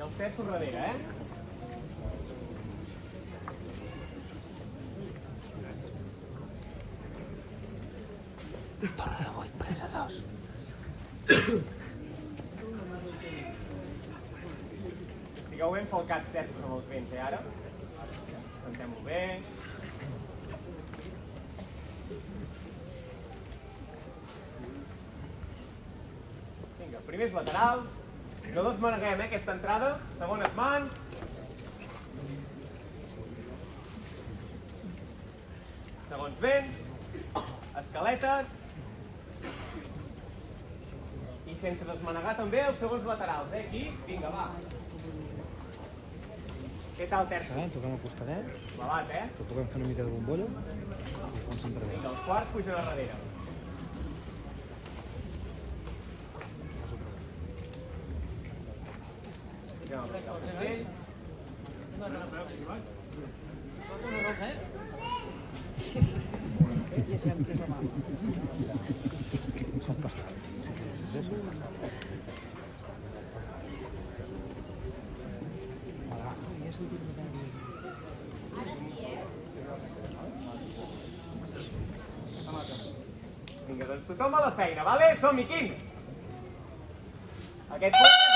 els terços darrere, Torre de 8, presa 2. Estigueu ben falcats terços amb els vents, ara? Pensem-ho bé. Vinga, primers laterals. No desmaneguem, aquesta entrada. Segones mans. Segons vents. Escaletes. I sense desmanegar també els segons laterals, aquí. Vinga, va. Què tal, terços? Toquem el costadet. Clavat, Però puguem fer una mica de bombolla. Vinga, els quarts pugen a darrere. Pugem el castell. Són pastats. Vinga, doncs tothom a la feina, vale? Som-hi, quins? Aquest punt